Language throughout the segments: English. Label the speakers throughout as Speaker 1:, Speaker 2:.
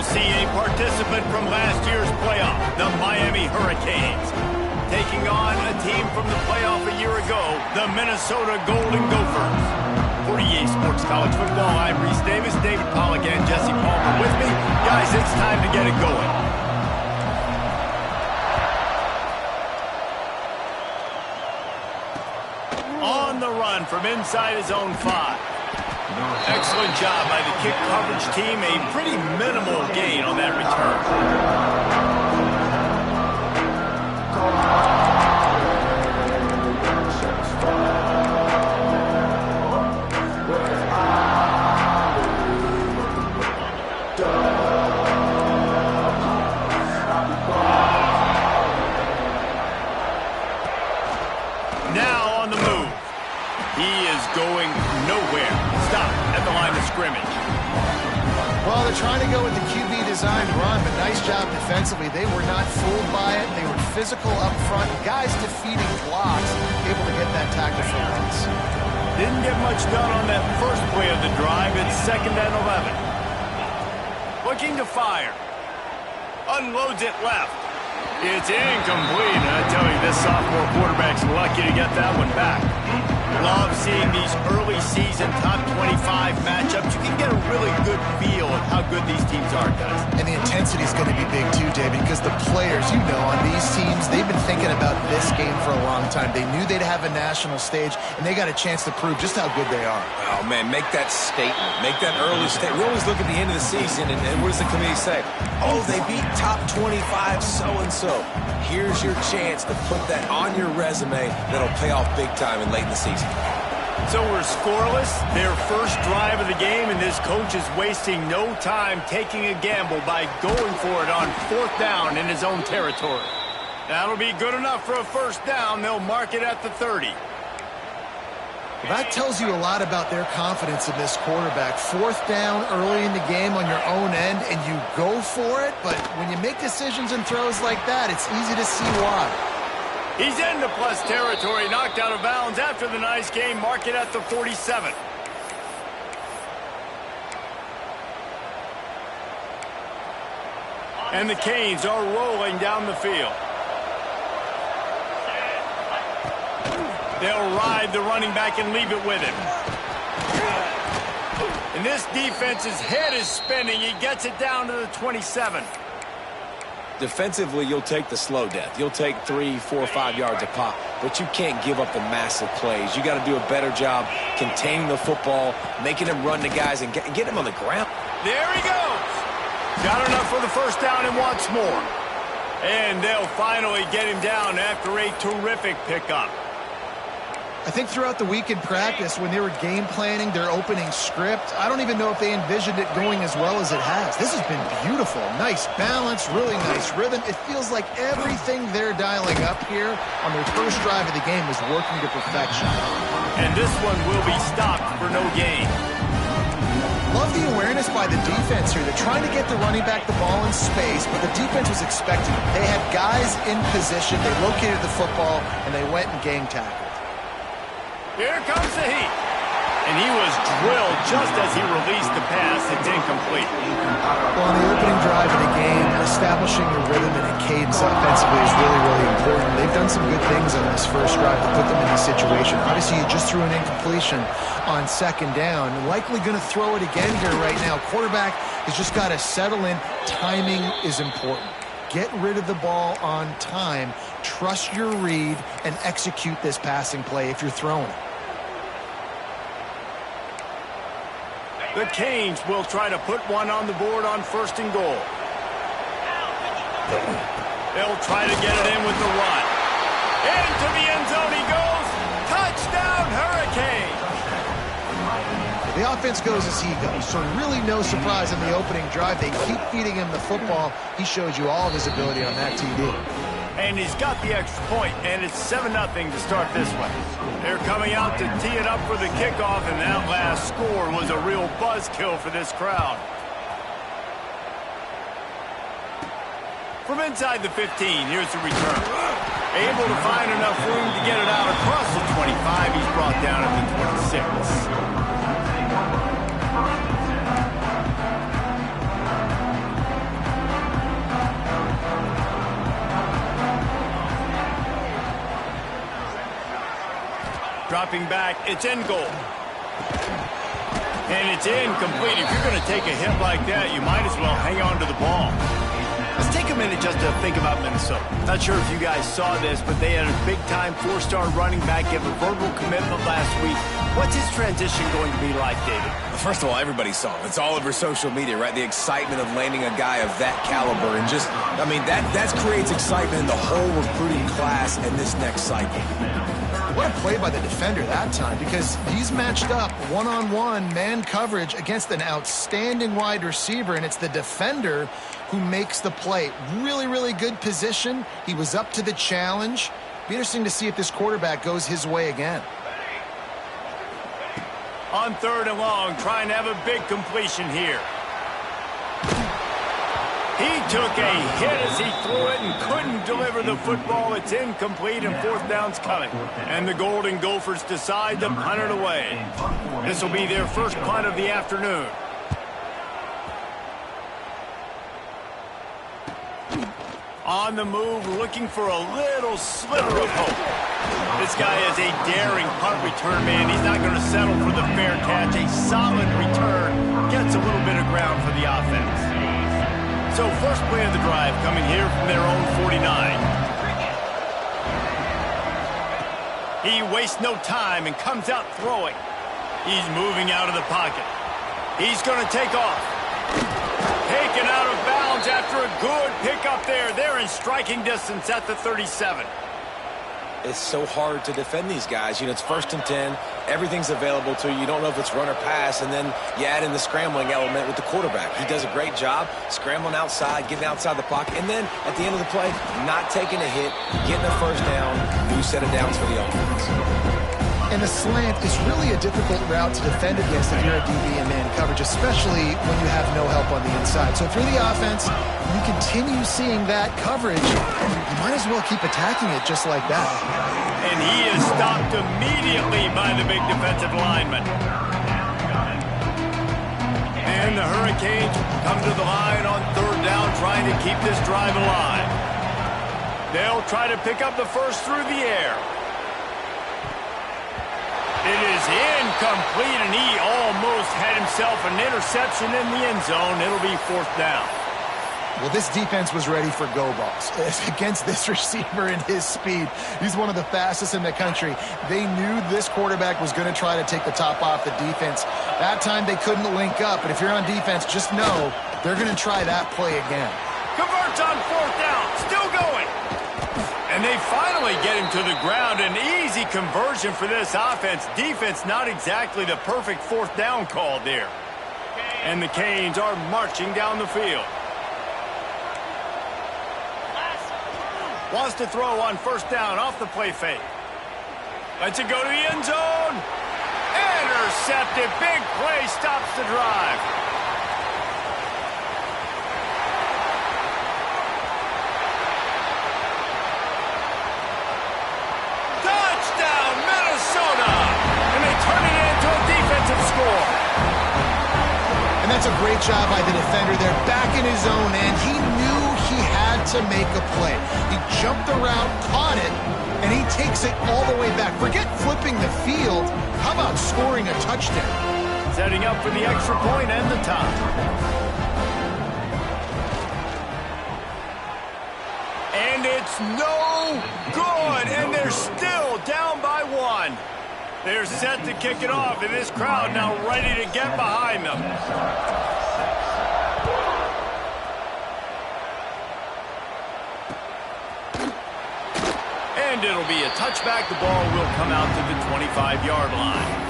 Speaker 1: see a participant from last year's playoff, the Miami Hurricanes, taking on a team from the playoff a year ago, the Minnesota Golden Gophers. For EA Sports College Football, I'm Reese Davis, David Pollack, and Jesse Palmer with me. Guys, it's time to get it going. On the run from inside his own 5. Excellent job by the kick coverage team. A pretty minimal gain on that return. Now on the move. He is going nowhere. Stop at the line of scrimmage.
Speaker 2: Well, they're trying to go with the QB design run, but nice job defensively. They were not fooled by it. They were physical up front. Guys defeating blocks, able to get that tackle for once.
Speaker 1: Didn't get much done on that first play of the drive. It's 2nd and 11. Looking to fire. Unloads it left. It's incomplete. I tell you, this sophomore quarterback's lucky to get that one back. Love seeing these early season top 25 matchups. You can get a really good feel of how good these teams are, guys.
Speaker 2: And the intensity is going to be big too, David, because the players, you know, on these teams, they've been thinking about this game for a long time. They knew they'd have a national stage, and they got a chance to prove just how good they are.
Speaker 3: Oh, man, make that statement. Make that early statement. We always look at the end of the season, and what does the committee say? Oh, they beat top 25 so-and-so. Here's your chance to put that on your resume that'll pay off big time and late in the season.
Speaker 1: So we're scoreless, their first drive of the game, and this coach is wasting no time taking a gamble by going for it on 4th down in his own territory. That'll be good enough for a first down. They'll mark it at the 30.
Speaker 2: Well, that tells you a lot about their confidence in this quarterback. 4th down early in the game on your own end, and you go for it, but when you make decisions and throws like that, it's easy to see why.
Speaker 1: He's into plus territory, knocked out of bounds after the nice game. Mark it at the 47. And the Canes are rolling down the field. They'll ride the running back and leave it with him. And this defense's head is spinning. He gets it down to the 27.
Speaker 3: Defensively, you'll take the slow death. You'll take 3, 4, 5 yards a pop, but you can't give up the massive plays. You got to do a better job containing the football, making him run to guys, and get him on the ground.
Speaker 1: There he goes. Got enough for the first down and wants more. And they'll finally get him down after a terrific pickup.
Speaker 2: I think throughout the week in practice, when they were game planning their opening script, I don't even know if they envisioned it going as well as it has. This has been beautiful. Nice balance, really nice rhythm. It feels like everything they're dialing up here on their first drive of the game is working to perfection.
Speaker 1: And this one will be stopped for no gain.
Speaker 2: Love the awareness by the defense here. They're trying to get the running back the ball in space, but the defense was expecting it. They had guys in position. They located the football, and they went and game tackled.
Speaker 1: Here comes the heat. And he was drilled just as he released the pass. It's incomplete.
Speaker 2: Well, on the opening drive of the game, establishing a rhythm and a cadence offensively is really, really important. They've done some good things on this first drive to put them in this situation. Obviously, you just threw an incompletion on 2nd down. Likely going to throw it again here right now. Quarterback has just got to settle in. Timing is important. Get rid of the ball on time. Trust your read and execute this passing play if you're throwing it.
Speaker 1: The Canes will try to put one on the board on 1st and goal. They'll try to get it in with the run. Into the end zone he goes. Touchdown, Hurricane!
Speaker 2: The offense goes as he goes, so really no surprise in the opening drive. They keep feeding him the football. He showed you all of his ability on that TD.
Speaker 1: And he's got the extra point, and it's 7-0 to start this one. They're coming out to tee it up for the kickoff, and that last score was a real buzzkill for this crowd. From inside the 15, here's the return. Able to find enough room to get it out across the 25. He's brought down at the 26. Dropping back, it's in goal. And it's incomplete. If you're going to take a hit like that, you might as well hang on to the ball. Let's take a minute just to think about Minnesota. Not sure if you guys saw this, but they had a big-time four-star running back give a verbal commitment last week. What's his transition going to be like, David?
Speaker 3: First of all, everybody saw it. It's all over social media, right? The excitement of landing a guy of that caliber. And just, I mean, that creates excitement in the whole recruiting class in this next cycle.
Speaker 2: What a play by the defender that time, because he's matched up one-on-one man coverage against an outstanding wide receiver, and it's the defender who makes the play. Really, really good position. He was up to the challenge. Be interesting to see if this quarterback goes his way again.
Speaker 1: On 3rd and long, trying to have a big completion here. He took a hit as he threw it and couldn't deliver the football. It's incomplete and 4th down's coming. And the Golden Gophers decide to punt it away. This will be their first punt of the afternoon. On the move, looking for a little sliver of hope. This guy is a daring punt return man. He's not going to settle for the fair catch. A solid return gets a little bit of ground for the offense. So first play of the drive coming here from their own 49. He wastes no time and comes out throwing. He's moving out of the pocket. He's going to take off. Taken out of bounds after a good pickup there. They're in striking distance at the 37.
Speaker 3: It's so hard to defend these guys. You know, it's 1st and 10. Everything's available to you. You don't know if it's run or pass, and then you add in the scrambling element with the quarterback. He does a great job scrambling outside, getting outside the pocket, and then at the end of the play, not taking a hit, getting a 1st down, new set of downs for the offense.
Speaker 2: And the slant is really a difficult route to defend against if you're a DB in man coverage, especially when you have no help on the inside. So if you're the offense, you continue seeing that coverage, you might as well keep attacking it just like that.
Speaker 1: And he is stopped immediately by the big defensive lineman. And the Hurricanes come to the line on 3rd down, trying to keep this drive alive. They'll try to pick up the first through the air. It is incomplete, and he almost had himself an interception in the end zone. It'll be 4th down.
Speaker 2: Well, this defense was ready for go balls against this receiver and his speed. He's one of the fastest in the country. They knew this quarterback was going to try to take the top off the defense. That time they couldn't link up, but if you're on defense, just know they're going to try that play again.
Speaker 1: Converts on 4th down, still going. And they finally get him to the ground. An easy conversion for this offense. Defense not exactly the perfect 4th down call there. And the Canes are marching down the field. Wants to throw on 1st down off the play fake. Lets it go to the end zone. Intercepted. Big play stops the drive. Touchdown, Minnesota! And they turn it into a defensive score.
Speaker 2: And that's a great job by the defender there, back in his own end. He knew he had to make a play. He jumped the route, caught it, and he takes it all the way back. Forget flipping the field. How about scoring a touchdown?
Speaker 1: Setting up for the extra point and the tie. And it's no good, and they're still down by 1. They're set to kick it off, and this crowd now ready to get behind them. And it'll be a touchback. The ball will come out to the 25-yard line.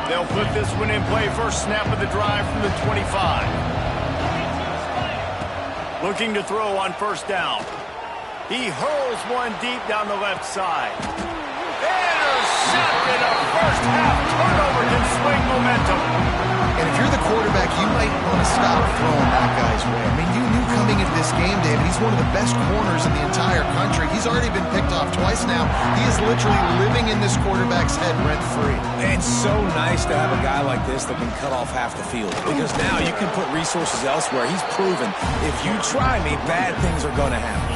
Speaker 1: They'll put this one in play. First snap of the drive from the 25. Looking to throw on 1st down. He hurls one deep down the left side. Intercepted. A first half turnover can swing momentum.
Speaker 2: And if you're the quarterback, you might want to stop throwing that guy's way. I mean, you knew coming into this game, David, he's one of the best corners in the entire country. He's He's already been picked off twice now. He is literally living in this quarterback's head rent-free.
Speaker 3: It's so nice to have a guy like this that can cut off half the field, because now you can put resources elsewhere. He's proven if you try me, bad things are going to happen.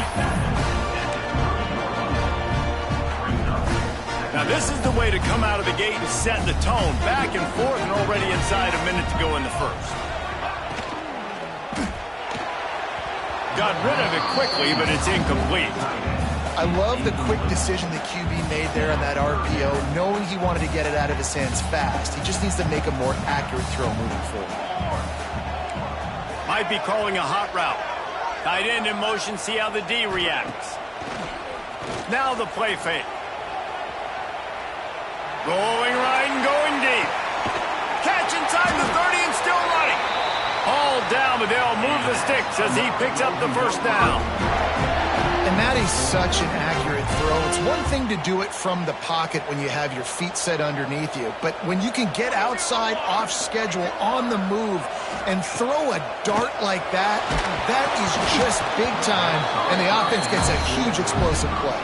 Speaker 1: Now this is the way to come out of the gate and set the tone. Back and forth and already inside a minute to go in the first. Got rid of it quickly, but it's incomplete.
Speaker 2: I love the quick decision the QB made there on that RPO, knowing he wanted to get it out of his hands fast. He just needs to make a more accurate throw moving forward.
Speaker 1: Might be calling a hot route. Tight end in motion, see how the D reacts. Now the play fake. Going right and going deep. Catch inside the 30 and still running. All down, but they'll move the sticks as he picks up the first down.
Speaker 2: And that is such an accurate throw. It's one thing to do it from the pocket when you have your feet set underneath you, but when you can get outside, off schedule, on the move, and throw a dart like that, that is just big time, and the offense gets a huge explosive play.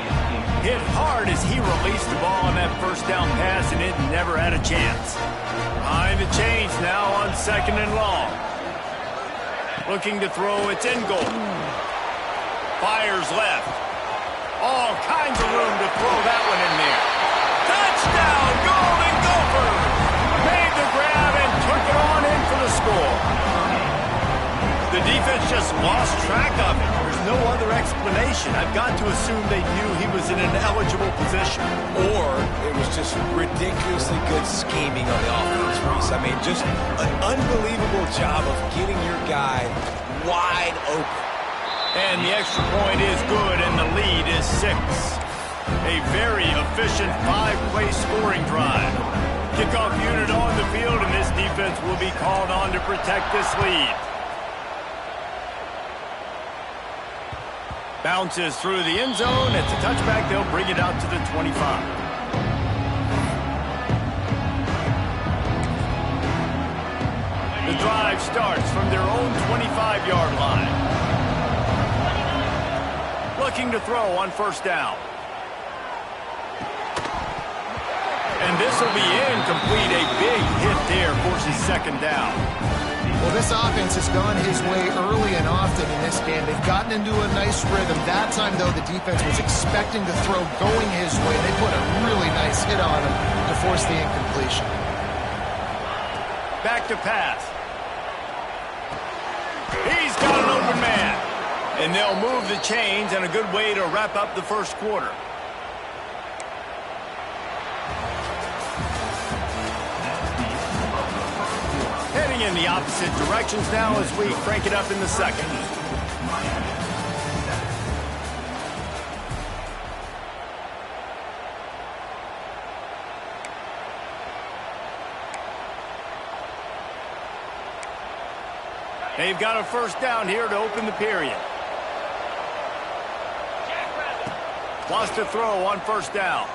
Speaker 1: Hit hard as he released the ball on that first down pass, and it never had a chance. Behind the chains now on 2nd and long. Looking to throw, it's in goal. Fires left. All kinds of room to throw that one in there. Touchdown, Golden Gophers! Made the grab and took it on in for the score. The defense just lost track of it. There's no other explanation. I've got to assume they knew he was in an eligible position.
Speaker 3: Or it was just ridiculously good scheming on the offense, Reese. I mean, just an unbelievable job of getting your guy wide open.
Speaker 1: And the extra point is good, and the lead is 6. A very efficient 5-play scoring drive. Kickoff unit on the field, and this defense will be called on to protect this lead. Bounces through the end zone. It's a touchback. They'll bring it out to the 25. The drive starts from their own 25-yard line. Looking to throw on first down. And this will be incomplete. A big hit there forces 2nd down.
Speaker 2: Well, this offense has gone his way early and often in this game. They've gotten into a nice rhythm. That time, though, the defense was expecting to throw going his way. They put a really nice hit on him to force the incompletion.
Speaker 1: Back to pass. He's got an open man. And they'll move the chains, and a good way to wrap up the first quarter. Heading in the opposite directions now as we crank it up in the second. They've got a first down here to open the period. Wants to throw on first down.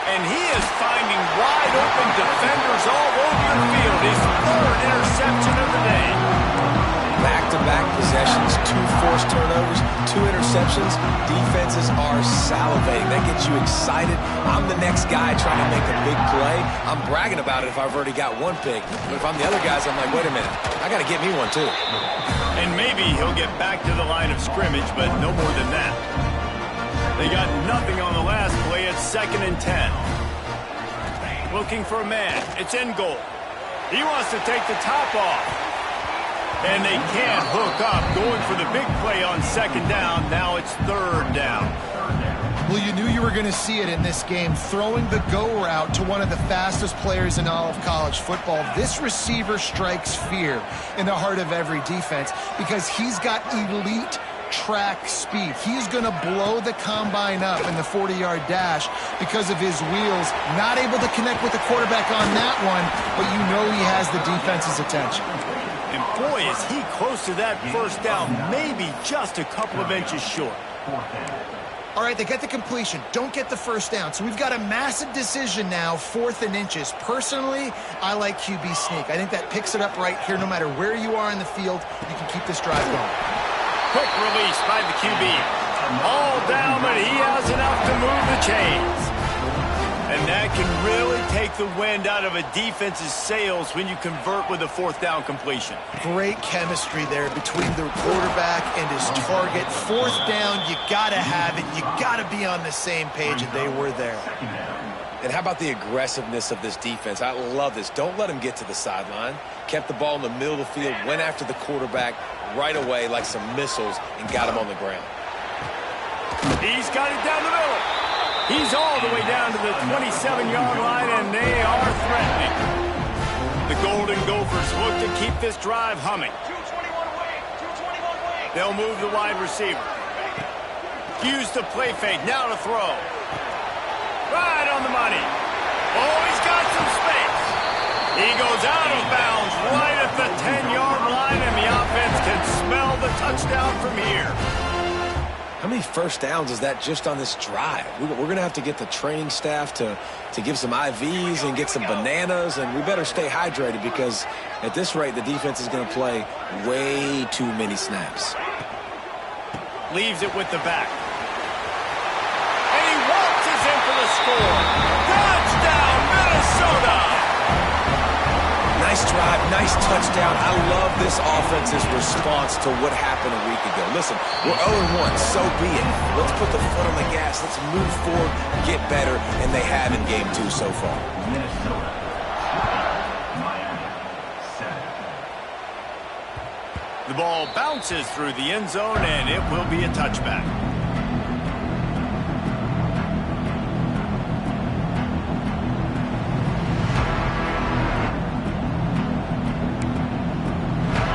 Speaker 1: And he is finding wide open defenders all over the field. His 3rd interception of the day.
Speaker 3: Back-to-back possessions, 2 forced turnovers, 2 interceptions. Defenses are salivating. That gets you excited. I'm the next guy trying to make a big play. I'm bragging about it if I've already got one pick. But if I'm the other guys, I'm like, wait a minute. I got to get me one, too.
Speaker 1: And maybe he'll get back to the line of scrimmage, but no more than that. They got nothing on the last play. It's 2nd and 10. Looking for a man. It's in goal. He wants to take the top off. And they can't hook up. Going for the big play on 2nd down. Now it's 3rd down.
Speaker 2: Well, you knew you were going to see it in this game. Throwing the go route to one of the fastest players in all of college football. This receiver strikes fear in the heart of every defense because he's got elite track speed. He's going to blow the combine up in the 40-yard dash because of his wheels. Not able to connect with the quarterback on that one, but you know he has the defense's attention.
Speaker 1: And boy, is he close to that first down, maybe just a couple of inches short.
Speaker 2: All right, they get the completion. Don't get the first down. So we've got a massive decision now, 4th and inches. Personally, I like QB sneak. I think that picks it up right here. No matter where you are in the field, you can keep this drive going.
Speaker 1: Quick release by the QB. All but he has enough to move the chains. And that can really take the wind out of a defense's sails when you convert with a fourth down completion.
Speaker 2: Great chemistry there between the quarterback and his target. Fourth down, you got to have it. You got to be on the same page, and they were there.
Speaker 3: And how about the aggressiveness of this defense? I love this. Don't let them get to the sideline. Kept the ball in the middle of the field, went after the quarterback right away like some missiles, and got him on the ground.
Speaker 1: He's got it down the middle. He's all the way down to the 27-yard line, and they are threatening. The Golden Gophers look to keep this drive humming. 221 away. 221 away. They'll move the wide receiver. Use the play fake. Now to throw. Right on the money. Oh, he's got some space. He goes out of bounds right at the 10-yard line, and the offense can smell the touchdown from here.
Speaker 3: How many first downs is that just on this drive? We're going to have to get the training staff to give some IVs and get some bananas, and we better stay hydrated because at this rate, the defense is going to play way too many snaps.
Speaker 1: Leaves it with the back. And he waltzes in for the score. Touchdown, Minnesota!
Speaker 3: Nice drive, nice touchdown. I love this offense's response to what happened a week ago. Listen, we're 0-1, so be it. Let's put the foot on the gas. Let's move forward, get better, and they have in Game 2 so far.
Speaker 1: The ball bounces through the end zone, and it will be a touchback.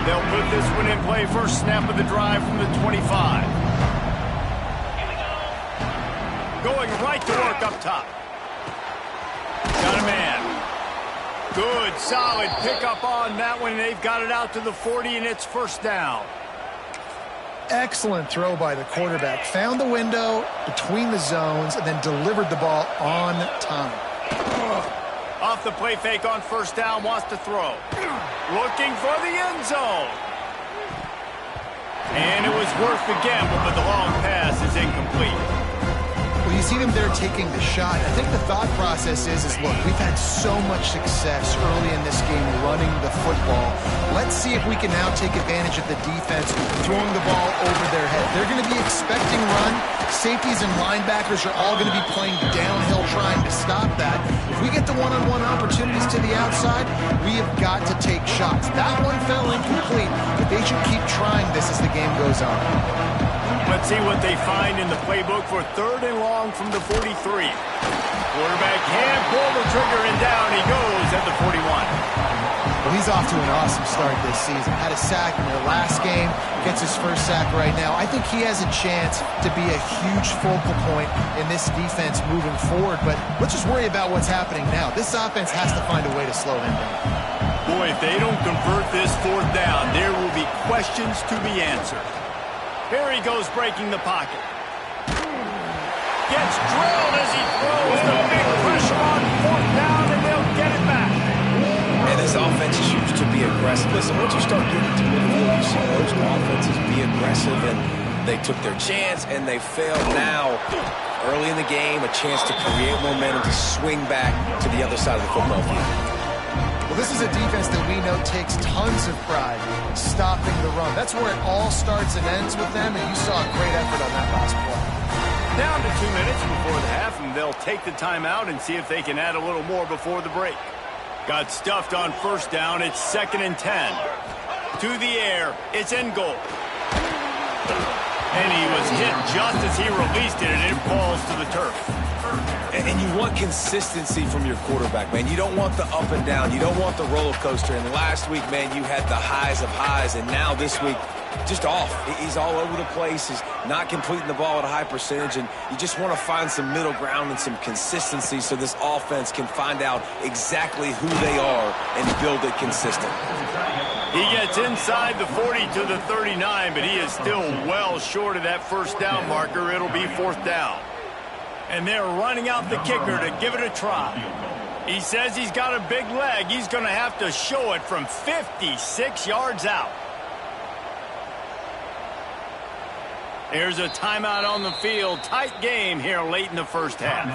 Speaker 1: They'll put this one in play. First snap of the drive from the 25. Going right to work up top. Got a man. Good, solid pickup on that one. They've got it out to the 40, and it's first down.
Speaker 2: Excellent throw by the quarterback. Found the window between the zones and then delivered the ball on time.
Speaker 1: Off the play fake on first down, wants to throw. Looking for the end zone. And it was worth the gamble, but the long pass is incomplete.
Speaker 2: Well, you see them there taking the shot. I think the thought process is look, we've had so much success early in this game running the football. Let's see if we can now take advantage of the defense throwing the ball over their head. They're going to be expecting run. Safeties and linebackers are all going to be playing downhill trying to stop that. If we get the one-on-one opportunities to the outside, we have got to take shots. That one fell incomplete, but they should keep trying this as the game goes on.
Speaker 1: Let's see what they find in the playbook for third and long from the 43. Quarterback can't pull the trigger, and down he goes at the 41.
Speaker 2: Well, he's off to an awesome start this season. Had a sack in their last game, gets his first sack right now. I think he has a chance to be a huge focal point in this defense moving forward, but let's just worry about what's happening now. This offense has to find a way to slow him down.
Speaker 1: Boy, if they don't convert this fourth down, there will be questions to be answered. Here he goes breaking the pocket. Gets drilled as he throws. The big pressure on fourth down, and they'll get it back.
Speaker 3: And this offense chooses to be aggressive. Listen, once you start getting to midfield, you see most offenses be aggressive, and they took their chance, and they failed. Now, early in the game, a chance to create momentum, to swing back to the other side of the football field.
Speaker 2: Well, this is a defense that we know takes tons of pride stopping the run. That's where it all starts and ends with them, and you saw a great effort on that last play.
Speaker 1: Down to 2 minutes before the half, and they'll take the timeout and see if they can add a little more before the break. Got stuffed on first down. It's 2nd and 10. To the air. It's in goal. And he was hit just as he released it, and it falls to the turf.
Speaker 3: And you want consistency from your quarterback, man. You don't want the up and down. You don't want the roller coaster. And last week, man, you had the highs of highs. And now this week, just off. He's all over the place. He's not completing the ball at a high percentage. And you just want to find some middle ground and some consistency so this offense can find out exactly who they are and build it consistent.
Speaker 1: He gets inside the 40 to the 39, but he is still well short of that first down marker. It'll be fourth down. And they're running out the kicker to give it a try. He says he's got a big leg. He's going to have to show it from 56 yards out. Here's a timeout on the field. Tight game here late in the first half.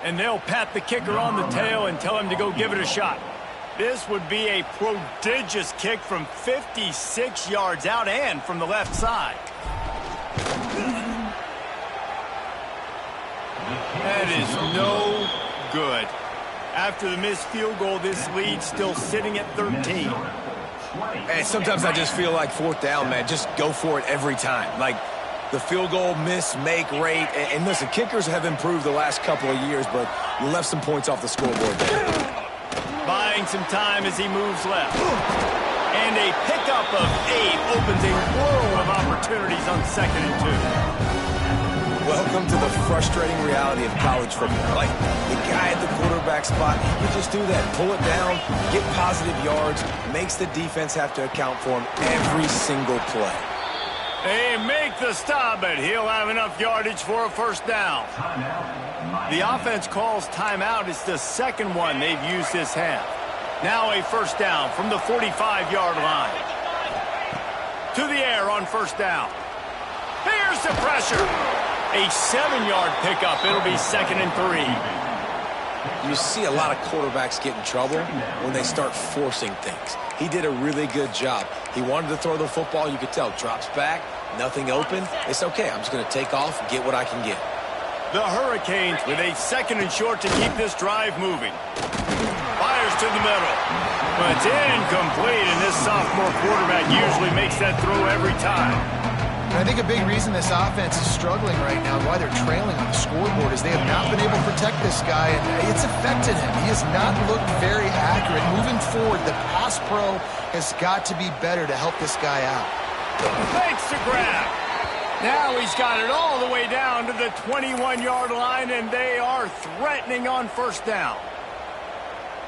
Speaker 1: And they'll pat the kicker on the tail and tell him to go give it a shot. This would be a prodigious kick from 56 yards out and from the left side. That is no good. After the missed field goal, this lead's still sitting at 13.
Speaker 3: And sometimes I just feel like fourth down, man. Just go for it every time. Like the field goal miss, make rate. And listen, kickers have improved the last couple of years, but you left some points off the scoreboard there.
Speaker 1: Buying some time as he moves left. And a pickup of 8 opens a world of opportunities on 2nd and 2.
Speaker 3: Welcome to the frustrating reality of college football. Like, the guy at the quarterback spot, he can just do that. Pull it down, get positive yards, makes the defense have to account for him every single play.
Speaker 1: They make the stop, but he'll have enough yardage for a first down. The offense calls timeout. It's the second one they've used this half. Now a first down from the 45-yard line. To the air on first down. Here's the pressure. A 7-yard pickup. It'll be 2nd and 3.
Speaker 3: You see a lot of quarterbacks get in trouble when they start forcing things. He did a really good job. He wanted to throw the football. You could tell. Drops back, nothing open. It's okay. I'm just going to take off and get what I can get.
Speaker 1: The Hurricanes with a 2nd and short to keep this drive moving. Fires to the middle. But it's incomplete, and this sophomore quarterback usually makes that throw every time.
Speaker 2: And I think a big reason this offense is struggling right now, why they're trailing on the scoreboard, is they have not been able to protect this guy, and it's affected him. He has not looked very accurate. Moving forward, the pass pro has got to be better to help this guy out.
Speaker 1: Makes the grab. Now he's got it all the way down to the 21-yard line, and they are threatening on first down.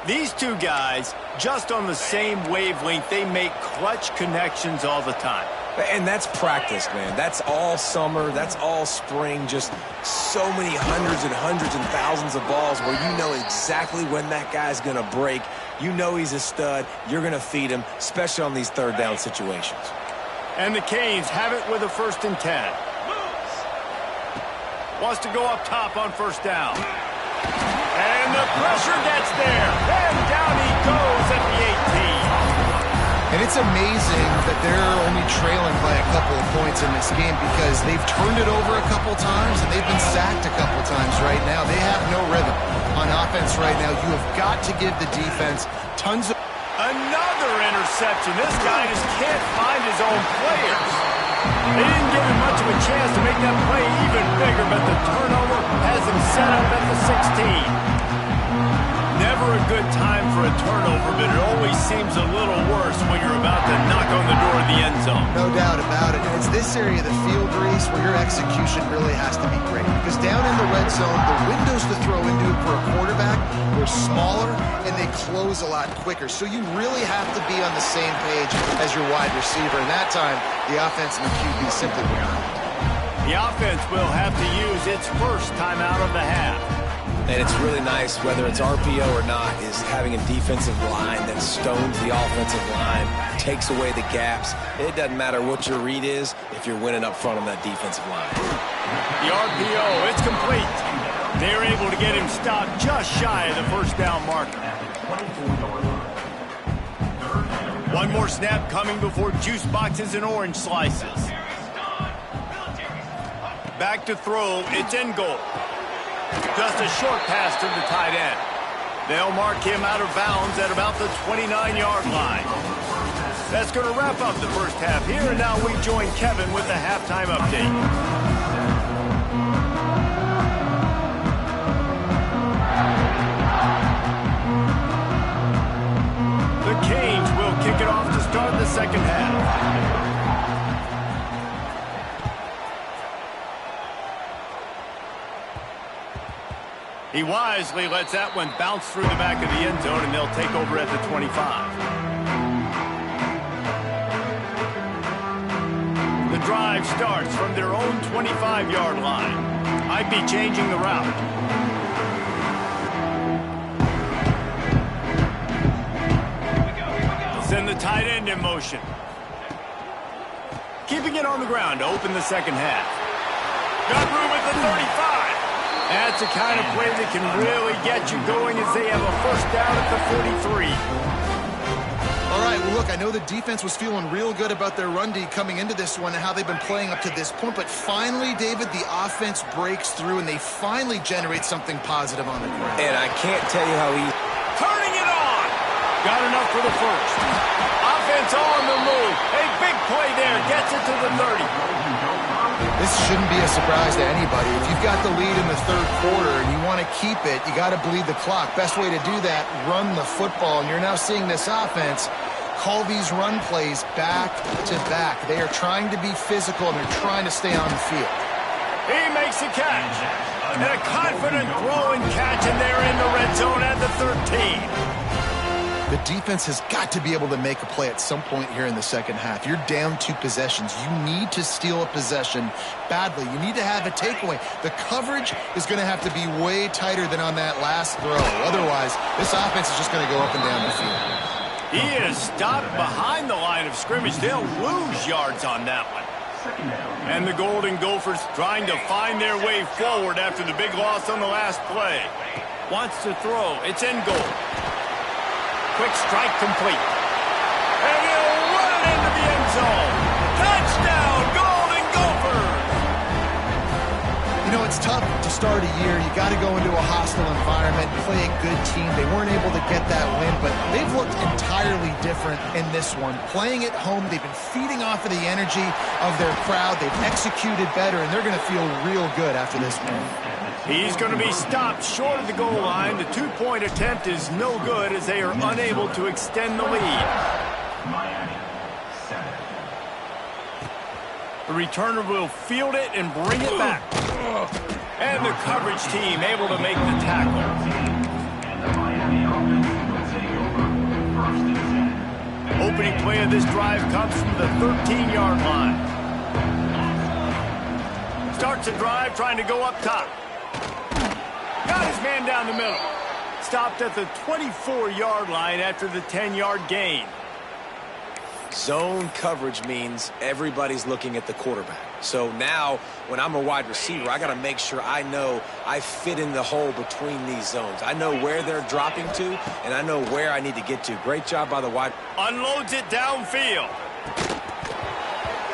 Speaker 1: These two guys, just on the same wavelength, they make clutch connections all the time.
Speaker 3: And that's practice, man. That's all summer. That's all spring. Just so many hundreds and thousands of balls where you know exactly when that guy's going to break. You know he's a stud. You're going to feed him, especially on these third down situations.
Speaker 1: And the Canes have it with a 1st and 10. Wants to go up top on first down. And the pressure gets there. And down he goes at the 18.
Speaker 2: And it's amazing that they're only trailing by a couple of points in this game because they've turned it over a couple times and they've been sacked a couple times right now. They have no rhythm on offense right now. You have got to give the defense tons of...
Speaker 1: Another interception. This guy just can't find his own players. They didn't give him much of a chance to make that play even bigger, but the turnover has him set up at the 16. Never a good time for a turnover, but it always seems a little worse when you're about to knock on the door of the end zone.
Speaker 2: No doubt about it. And it's this area of the field, Reese, where your execution really has to be great. Because down in the red zone, the windows to throw into for a quarterback are smaller, and they close a lot quicker. So you really have to be on the same page as your wide receiver. And that time, the offense and the QB simply will not.
Speaker 1: The offense will have to use its first timeout of the half.
Speaker 3: And it's really nice, whether it's RPO or not, is having a defensive line that stones the offensive line, takes away the gaps. It doesn't matter what your read is if you're winning up front on that defensive line.
Speaker 1: The RPO, it's complete. They're able to get him stopped just shy of the first down marker. One more snap coming before juice boxes and orange slices. Back to throw, it's in goal. Just a short pass to the tight end. They'll mark him out of bounds at about the 29-yard line. That's going to wrap up the first half here, and now we join Kevin with the halftime update. The Canes will kick it off to start the second half. He wisely lets that one bounce through the back of the end zone, and they'll take over at the 25. The drive starts from their own 25-yard line. Might be changing the route. Send the tight end in motion. keeping it on the ground to open the second half. Got room at the 35. That's the kind of play that can really get you going as they have a first down at the 43.
Speaker 2: All right, well, look, I know the defense was feeling real good about their run D coming into this one and how they've been playing up to this point, but finally, David, the offense breaks through and they finally generate something positive on the ground.
Speaker 3: And I can't tell you how he...
Speaker 1: Turning it on! Got enough for the first. Offense on the move. A big play there. Gets it to the 30.
Speaker 2: This shouldn't be a surprise to anybody. If you've got the lead in the third quarter and you want to keep it, you got to bleed the clock. Best way to do that, run the football. And you're now seeing this offense call these run plays back to back. They are trying to be physical and they're trying to stay on the field.
Speaker 1: He makes a catch. And a confident throw and catch, and they're in the red zone at the 13.
Speaker 2: The defense has got to be able to make a play at some point here in the second half. You're down 2 possessions. You need to steal a possession badly. You need to have a takeaway. The coverage is going to have to be way tighter than on that last throw. Otherwise, this offense is just going to go up and down the field.
Speaker 1: He is stopped behind the line of scrimmage. They'll lose yards on that one. And the Golden Gophers trying to find their way forward after the big loss on the last play. Wants to throw. It's in goal. Quick strike complete. And he'll run it into the end zone. Touchdown, Golden Gophers!
Speaker 2: You know, it's tough to start a year. You got to go into a hostile environment, play a good team. They weren't able to get that win, but they've looked entirely different in this one. Playing at home, they've been feeding off of the energy of their crowd. They've executed better, and they're going to feel real good after this win.
Speaker 1: He's going to be stopped short of the goal line. The 2-point attempt is no good as they are unable to extend the lead. The returner will field it and bring it back. And the coverage team able to make the tackle. Opening play of this drive comes from the 13-yard line. Starts the drive trying to go up top. Got his man down the middle. Stopped at the 24-yard line after the 10-yard gain.
Speaker 3: Zone coverage means everybody's looking at the quarterback. So now, when I'm a wide receiver, I got to make sure I know I fit in the hole between these zones. I know where they're dropping to, and I know where I need to get to. Great job by the wide.
Speaker 1: Unloads it downfield.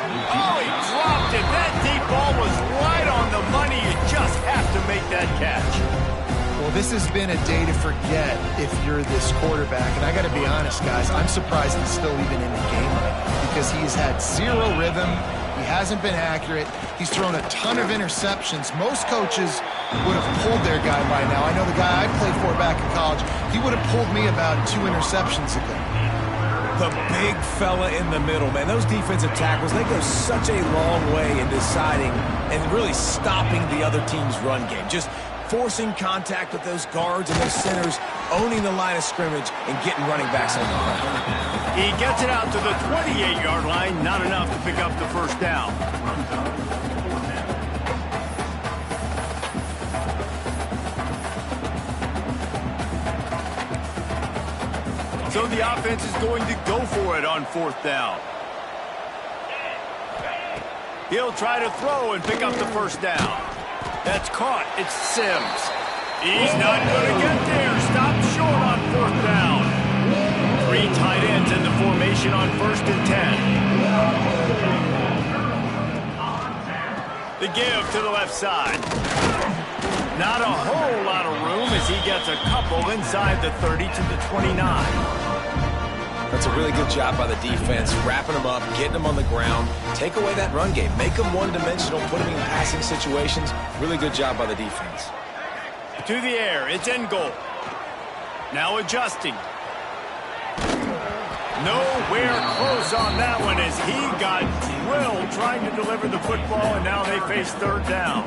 Speaker 1: Oh, he dropped it. That deep ball was right on the money. You just have to make that catch.
Speaker 2: Well, this has been a day to forget if you're this quarterback. And I got to be honest, guys, I'm surprised he's still even in the game right now because he's had zero rhythm. He hasn't been accurate. He's thrown a ton of interceptions. Most coaches would have pulled their guy by now. I know the guy I played for back in college, he would have pulled me about 2 interceptions ago.
Speaker 3: The big fella in the middle, man. Those defensive tackles, they go such a long way in deciding and really stopping the other team's run game. Just forcing contact with those guards and those centers, owning the line of scrimmage, and getting running backs on the ground.
Speaker 1: He gets it out to the 28-yard line, not enough to pick up the first down. So the offense is going to go for it on 4th down. He'll try to throw and pick up the first down. That's caught. It's Sims. He's not going to get there. Stopped short on 4th down. 3 tight ends in the formation on 1st and 10. The give to the left side. Not a whole lot of room as he gets a couple inside the 30 to the 29.
Speaker 3: That's a really good job by the defense, wrapping them up, getting them on the ground, take away that run game, make them one-dimensional, put them in passing situations. Really good job by the defense.
Speaker 1: To the air, it's in goal. Now adjusting. Nowhere close on that one as he got drilled trying to deliver the football, and now they face 3rd down.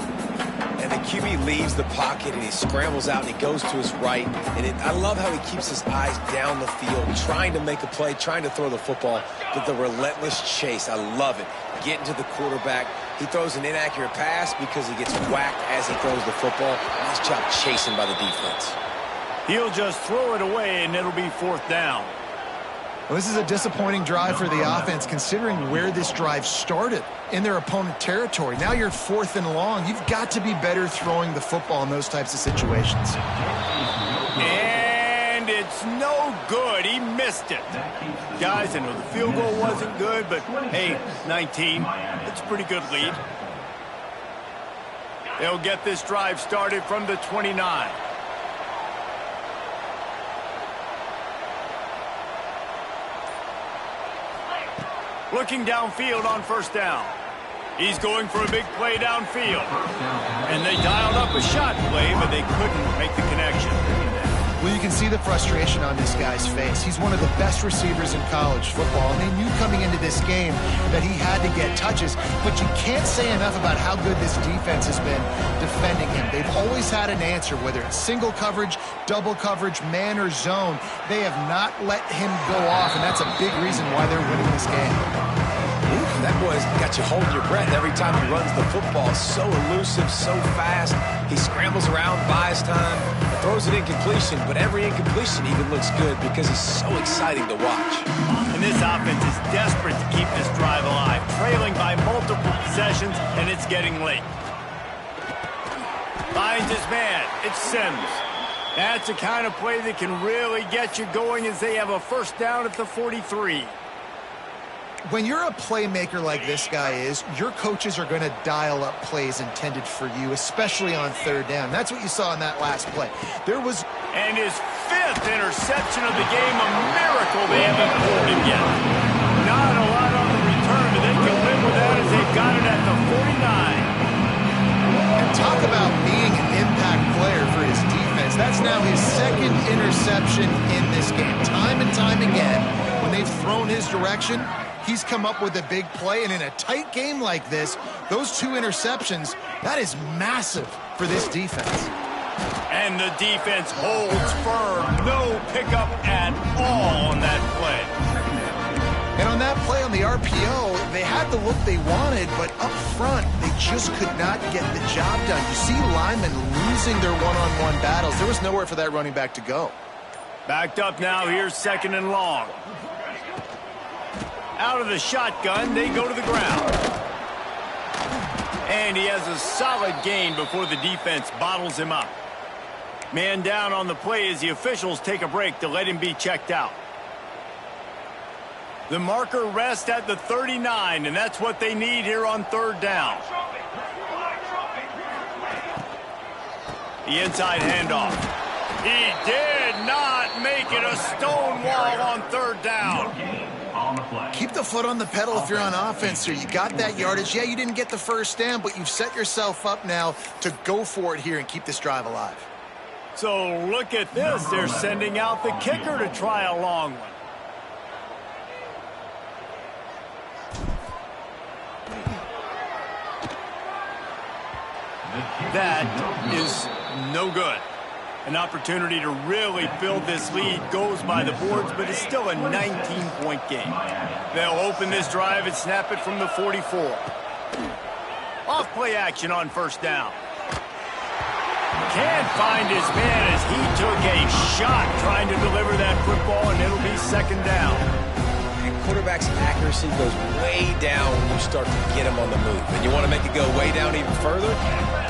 Speaker 3: And the QB leaves the pocket, and he scrambles out, and he goes to his right. And I love how he keeps his eyes down the field, trying to make a play, trying to throw the football, but the relentless chase. I love it. Getting to the quarterback. He throws an inaccurate pass because he gets whacked as he throws the football. Nice job chasing by the defense.
Speaker 1: He'll just throw it away, and it'll be 4th down.
Speaker 2: Well, this is a disappointing drive for the offense, considering where this drive started, in their opponent territory. Now you're 4th and long. You've got to be better throwing the football in those types of situations.
Speaker 1: And it's no good. He missed it. Guys, I know the field goal wasn't good, but hey, 19. It's a pretty good lead. They'll get this drive started from the 29. Looking downfield on 1st down. He's going for a big play downfield. And they dialed up a shot play, but they couldn't make the connection.
Speaker 2: Well, you can see the frustration on this guy's face. He's one of the best receivers in college football, and they knew coming into this game that he had to get touches, but you can't say enough about how good this defense has been defending him. They've always had an answer, whether it's single coverage, double coverage, man or zone. They have not let him go off, and that's a big reason why they're winning this game.
Speaker 3: That boy's got you holding your breath every time he runs the football. So elusive, so fast. He scrambles around, buys time, throws it incompletion, but every incompletion even looks good because he's so exciting to watch.
Speaker 1: And this offense is desperate to keep this drive alive, trailing by multiple possessions, and it's getting late. Finds his man. It's Sims. That's the kind of play that can really get you going as they have a 1st down at the 43.
Speaker 2: When you're a playmaker like this guy is, your coaches are going to dial up plays intended for you, especially on 3rd down. That's what you saw in that last play.
Speaker 1: And his 5th interception of the game, a miracle they haven't pulled him yet. Not a lot on the return, but they can live with that as they've got it at the 49.
Speaker 2: And talk about being an impact player for his defense. That's now his 2nd interception in this game. Time and time again, when they've thrown his direction, he's come up with a big play, and in a tight game like this, those 2 interceptions, that is massive for this defense.
Speaker 1: And the defense holds firm. No pickup at all on that play.
Speaker 2: And on that play on the RPO, they had the look they wanted, but up front, they just could not get the job done. You see linemen losing their one-on-one battles. There was nowhere for that running back to go.
Speaker 1: Backed up now. Here's 2nd and long. Out of the shotgun, they go to the ground. And he has a solid gain before the defense bottles him up. Man down on the play as the officials take a break to let him be checked out. The marker rests at the 39, and that's what they need here on 3rd down. The inside handoff. He did not make it a stone wall on 3rd down.
Speaker 2: Keep the foot on the pedal if you're on offense here. You got that yardage. Yeah, you didn't get the 1st down, but you've set yourself up now to go for it here and keep this drive alive.
Speaker 1: So look at this. They're sending out the kicker to try a long one. That is no good. An opportunity to really build this lead goes by the boards, but it's still a 19-point game. They'll open this drive and snap it from the 44. Off play action on 1st down. Can't find his man as he took a shot trying to deliver that football, and it'll be 2nd down.
Speaker 3: And quarterback's accuracy goes way down when you start to get him on the move. And you want to make it go way down even further?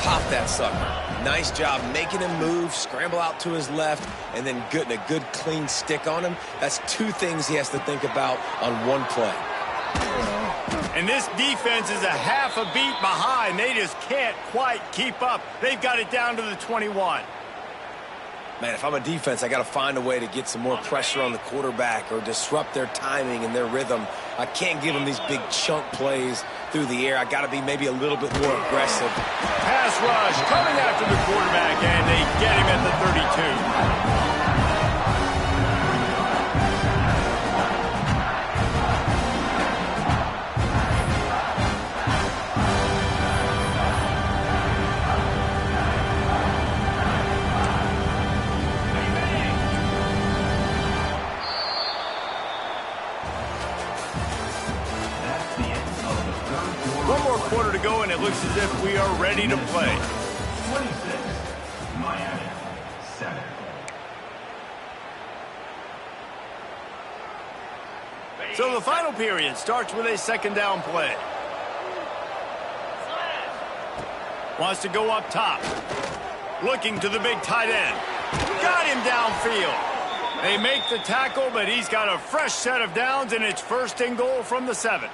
Speaker 3: Pop that sucker. Nice job making him move, scramble out to his left, and then getting a good clean stick on him. That's 2 things he has to think about on one play.
Speaker 1: And this defense is a half a beat behind. They just can't quite keep up. They've got it down to the 21.
Speaker 3: Man, if I'm a defense, I got to find a way to get some more pressure on the quarterback or disrupt their timing and their rhythm. I can't give them these big chunk plays through the air. I got to be maybe a little bit more aggressive.
Speaker 1: Pass rush coming after the quarterback, and they get him at the 32. One more quarter to go, and it looks as if we are ready to play.
Speaker 4: 26, Miami, 7.
Speaker 1: So the final period starts with a second down play. Wants to go up top. Looking to the big tight end. Got him downfield. They make the tackle, but he's got a fresh set of downs, and it's 1st and goal from the 7.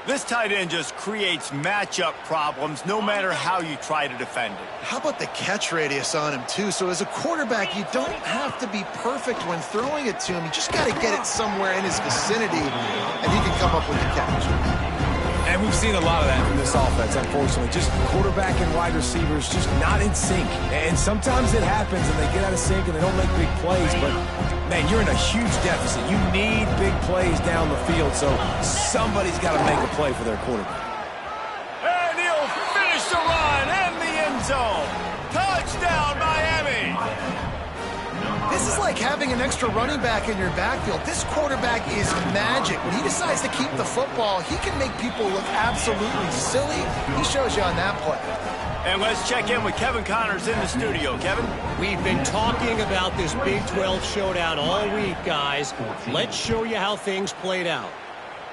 Speaker 1: This tight end just creates matchup problems no matter how you try to defend it.
Speaker 2: How about the catch radius on him, too? So as a quarterback, you don't have to be perfect when throwing it to him. You just got to get it somewhere in his vicinity, and he can come up with the catch.
Speaker 3: And we've seen a lot of that from this offense, unfortunately. Just quarterback and wide receivers just not in sync. And sometimes it happens and they get out of sync and they don't make big plays. But, man, you're in a huge deficit. You need big plays down the field, so somebody's got to make a play for their quarterback.
Speaker 1: And he'll finish the run in the end zone. Touchdown, Miami.
Speaker 2: This is like having an extra running back in your backfield. This quarterback is magic. When he decides to keep the football, he can make people look absolutely silly. He shows you on that play.
Speaker 1: And let's check in with Kevin Connors in the studio. Kevin?
Speaker 5: We've been talking about this Big 12 showdown all week, guys. Let's show you how things played out.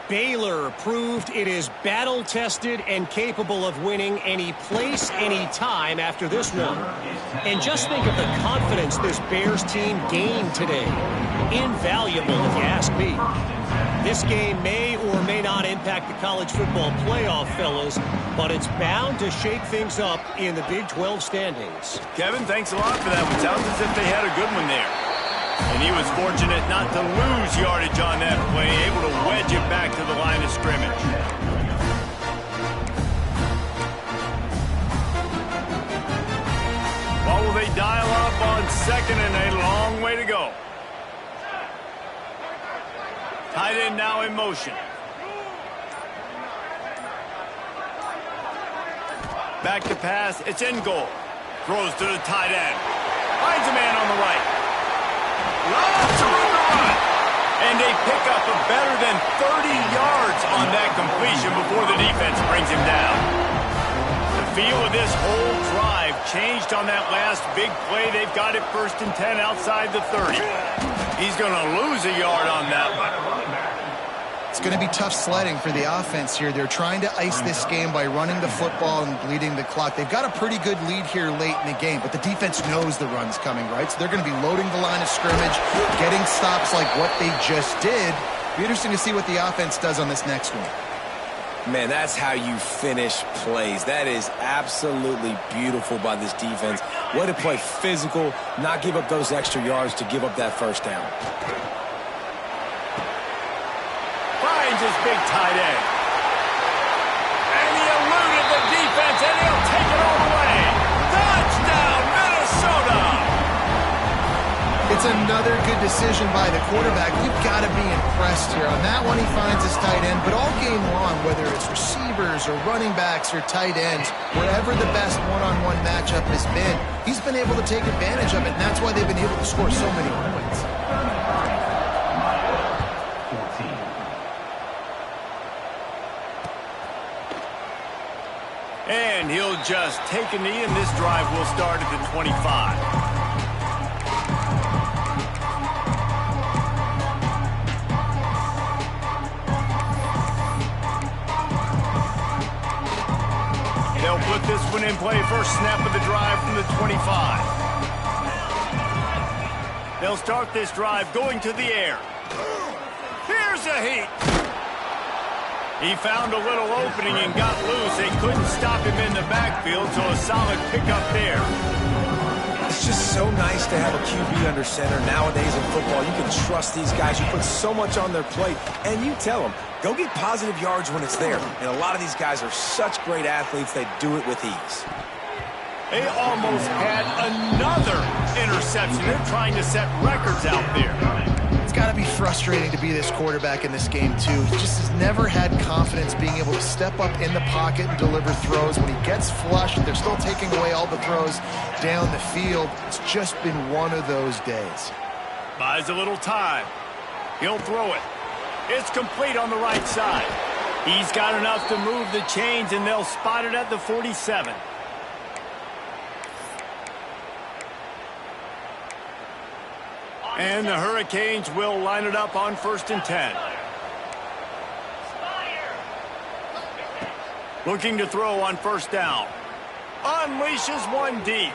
Speaker 5: Baylor proved it is battle-tested and capable of winning any place, any time after this one. And just think of the confidence this Bears team gained today. Invaluable, if you ask me. This game may or may not impact the college football playoff, fellas, but it's bound to shake things up in the Big 12 standings.
Speaker 1: Kevin, thanks a lot for that one. Sounds as if they had a good one there. And he was fortunate not to lose yardage on that play, able to wedge it back to the line of scrimmage. What will they dial up on 2nd and a long way to go? Tight end now in motion. Back to pass, it's in goal. Throws to the tight end. Finds a man on the right. Lots of room to run. And they pick up a better than 30 yards on that completion before the defense brings him down. The feel of this whole drive changed on that last big play. They've got it 1st and 10 outside the 30. He's going to lose a yard on that one.
Speaker 2: It's going to be tough sledding for the offense here. They're trying to ice this game by running the football and bleeding the clock. They've got a pretty good lead here late in the game, but the defense knows the run's coming, right? So they're going to be loading the line of scrimmage, getting stops like what they just did. Be interesting to see what the offense does on this next one.
Speaker 3: Man, that's how you finish plays. That is absolutely beautiful by this defense. Way to play physical, not give up those extra yards to give up that 1st down.
Speaker 1: Finds his big tight end. And he eluded the defense, and he'll take it all the way. Touchdown, Minnesota!
Speaker 2: It's another good decision by the quarterback. You've got to be impressed here. On that one, he finds his tight end, but all game long, whether it's receivers or running backs or tight ends, wherever the best one-on-one matchup has been, he's been able to take advantage of it, and that's why they've been able to score so many points.
Speaker 1: And he'll just take a knee, and this drive will start at the 25. They'll put this one in play. First snap of the drive from the 25. They'll start this drive going to the air. Here's a heat. He found a little opening and got loose. They couldn't stop him in the backfield, so a solid pickup there.
Speaker 3: It's just so nice to have a QB under center nowadays in football. You can trust these guys. You put so much on their plate, and you tell them, go get positive yards when it's there. And a lot of these guys are such great athletes, they do it with ease.
Speaker 1: They almost had another interception. They're trying to set records out there.
Speaker 2: It's got to be frustrating to be this quarterback in this game, too. He just has never had confidence being able to step up in the pocket and deliver throws. When he gets flushed, they're still taking away all the throws down the field. It's just been one of those days.
Speaker 1: Buys a little time. He'll throw it. It's complete on the right side. He's got enough to move the chains, and they'll spot it at the 47. And the Hurricanes will line it up on 1st and 10. Looking to throw on first down. Unleashes one deep.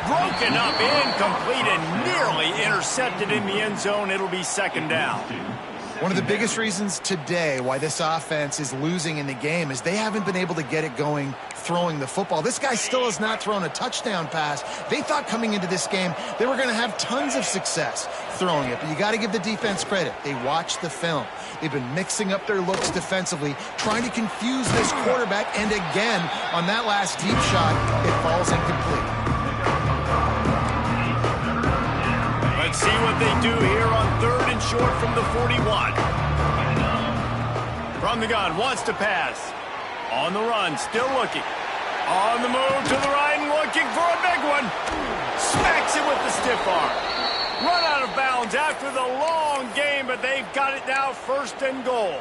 Speaker 1: Broken up, incomplete, and nearly intercepted in the end zone. It'll be second down.
Speaker 2: One of the biggest reasons today why this offense is losing in the game is they haven't been able to get it going throwing the football. This guy still has not thrown a touchdown pass. They thought coming into this game they were going to have tons of success throwing it, but you got to give the defense credit. They watched the film. They've been mixing up their looks defensively, trying to confuse this quarterback, and again, on that last deep shot, it falls incomplete.
Speaker 1: Let's see what they do here on 3rd and short from the 41. From the gun, wants to pass. On the run, still looking. On the move to the right and looking for a big one. Smacks it with the stiff arm. Run out of bounds after the long game, but they've got it now 1st and goal.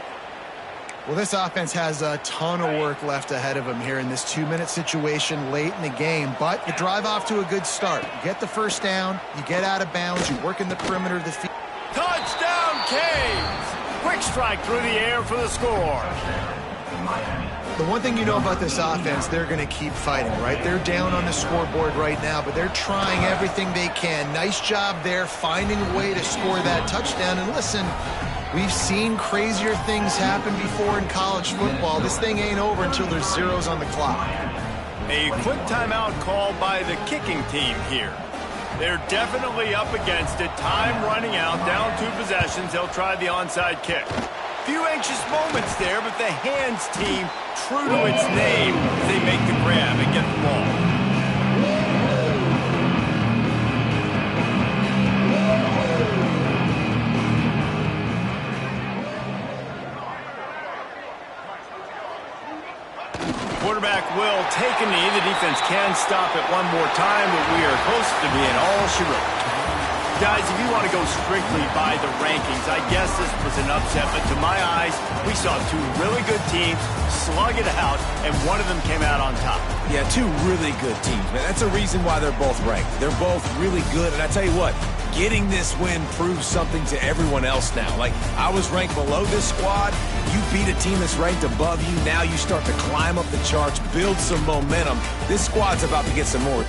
Speaker 2: Well, this offense has a ton of work left ahead of them here in this 2-minute situation late in the game, but you drive off to a good start. You get the first down, you get out of bounds, you work in the perimeter of the field.
Speaker 1: Touchdown, Canes! Quick strike through the air for the score.
Speaker 2: The one thing you know about this offense, they're going to keep fighting, right? They're down on the scoreboard right now, but they're trying everything they can. Nice job there, finding a way to score that touchdown. And listen, we've seen crazier things happen before in college football. This thing ain't over until there's zeros on the clock.
Speaker 1: A quick timeout called by the kicking team here. They're definitely up against it. Time running out, down 2 possessions. They'll try the onside kick. Few anxious moments there, but the hands team, true to its name, as they make the grab and get the ball. Quarterback will take a knee. The defense can stop it one more time, but we are close to being all she wrote. Guys, if you want to go strictly by the rankings, I guess this was an upset, but to my eyes, we saw 2 really good teams slug it out, and one of them came out on top.
Speaker 3: Yeah, 2 really good teams, man. That's a reason why they're both ranked. They're both really good, and I tell you what, getting this win proves something to everyone else now. Like, I was ranked below this squad. You beat a team that's ranked above you. Now you start to climb up the charts, build some momentum. This squad's about to get some more